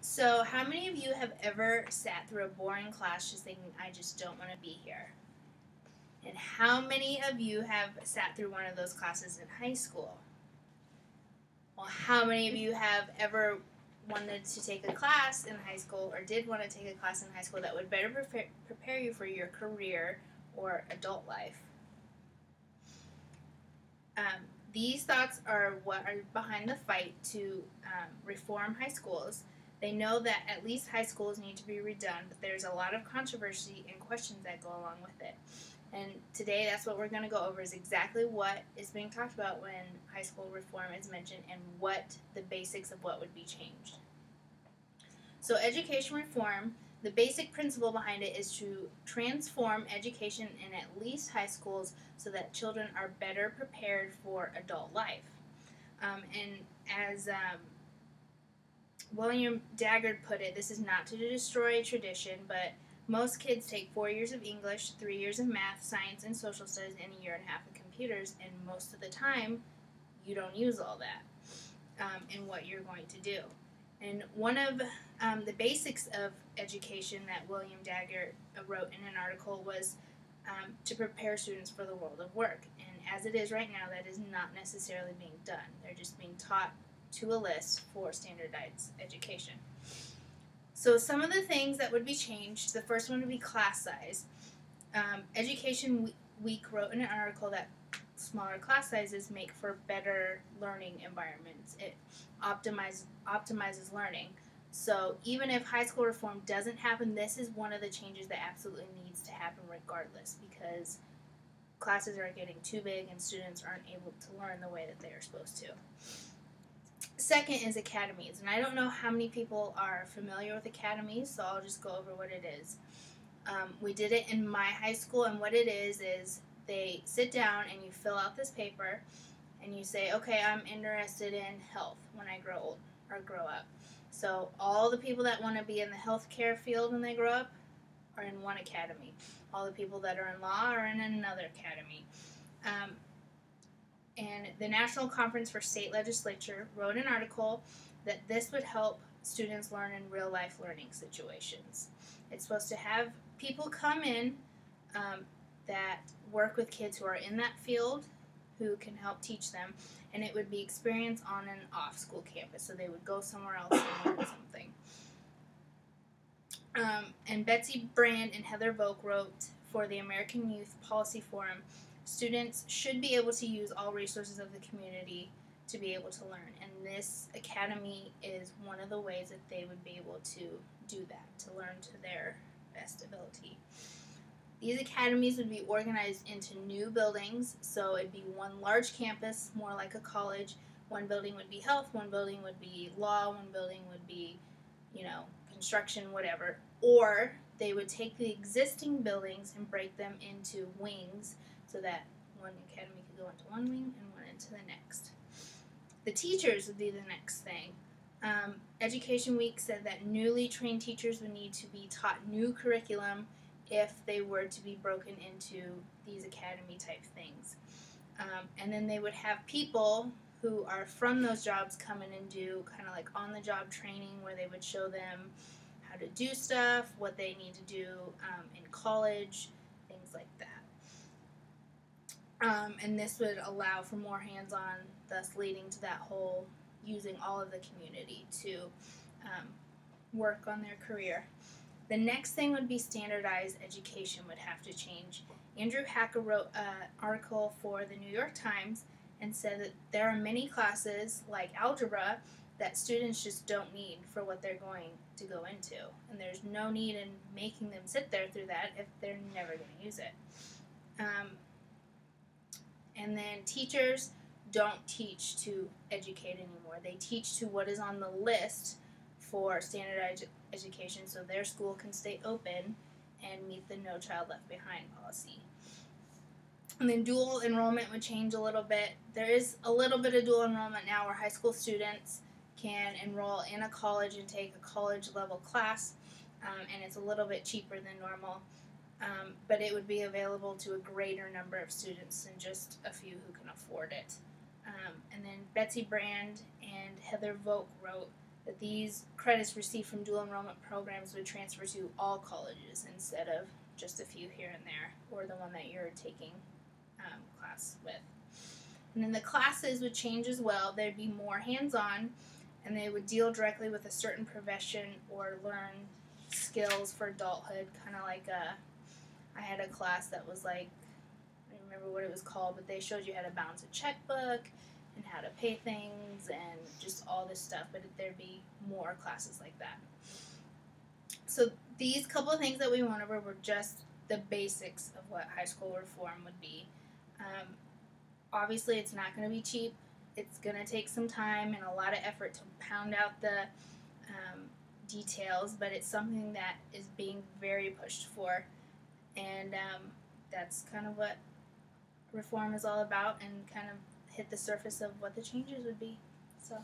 So, how many of you have ever sat through a boring class just thinking, I just don't want to be here? And how many of you have sat through one of those classes in high school? Well, how many of you have ever wanted to take a class in high school or did want to take a class in high school that would better prepare you for your career or adult life? These thoughts are what are behind the fight to reform high schools. They know that at least high schools need to be redone, but there's a lot of controversy and questions that go along with it. And today, that's what we're going to go over is exactly what is being talked about when high school reform is mentioned and what the basics of what would be changed. So, education reform, the basic principle behind it is to transform education in at least high schools so that children are better prepared for adult life. And as William Daggard put it, this is not to destroy tradition, but most kids take 4 years of English, 3 years of math, science, and social studies, and a year and a half of computers, and most of the time, you don't use all that in what you're going to do. And one of the basics of education that William Daggard wrote in an article was to prepare students for the world of work. And as it is right now, that is not necessarily being done. They're just being taught to a list for standardized education. So some of the things that would be changed, the first one would be class size. Education Week wrote in an article that smaller class sizes make for better learning environments. It optimizes learning. So even if high school reform doesn't happen, this is one of the changes that absolutely needs to happen regardless, because classes are getting too big and students aren't able to learn the way that they are supposed to. Second is academies, and I don't know how many people are familiar with academies, so I'll just go over what it is. We did it in my high school, and what it is they sit down and you fill out this paper and you say, okay, I'm interested in health when I grow up. So all the people that want to be in the healthcare field when they grow up are in one academy. All the people that are in law are in another academy. And the National Conference for State Legislature wrote an article that this would help students learn in real life learning situations. It's supposed to have people come in that work with kids who are in that field who can help teach them, and it would be experience on and off school campus, so they would go somewhere else and learn something. And Betsy Brand and Heather Volk wrote for the American Youth Policy Forum, students should be able to use all resources of the community to be able to learn, and this academy is one of the ways that they would be able to do that, to learn to their best ability. These academies would be organized into new buildings, so it'd be one large campus, more like a college. One building would be health, one building would be law, one building would be, construction, whatever. Or they would take the existing buildings and break them into wings so that one academy could go into one wing and one into the next. The teachers would be the next thing. Education Week said that newly trained teachers would need to be taught new curriculum if they were to be broken into these academy type things. And then they would have people who are from those jobs come in and do kind of like on the job training where they would show them how to do stuff, what they need to do in college, things like that. And this would allow for more hands-on, thus leading to that whole using all of the community to work on their career. The next thing would be standardized education would have to change. Andrew Hacker wrote an article for the New York Times and said that there are many classes like algebra that students just don't need for what they're going to go into. And there's no need in making them sit there through that if they're never going to use it. And then teachers don't teach to educate anymore. They teach to what is on the list for standardized education so their school can stay open and meet the No Child Left Behind policy. And then dual enrollment would change a little bit. There is a little bit of dual enrollment now where high school students can enroll in a college and take a college level class, and it's a little bit cheaper than normal. But it would be available to a greater number of students than just a few who can afford it. And then Betsy Brand and Heather Volk wrote that these credits received from dual enrollment programs would transfer to all colleges instead of just a few here and there, or the one that you're taking class with. And then the classes would change as well. There'd be more hands-on, and they would deal directly with a certain profession or learn skills for adulthood, kind of like I had a class that was like, I don't remember what it was called, but they showed you how to balance a checkbook and how to pay things and just all this stuff, but there'd be more classes like that. So these couple of things that we went over were just the basics of what high school reform would be. Obviously, it's not going to be cheap. It's going to take some time and a lot of effort to pound out the details, but it's something that is being very pushed for, and that's kind of what reform is all about, and kind of hit the surface of what the changes would be. So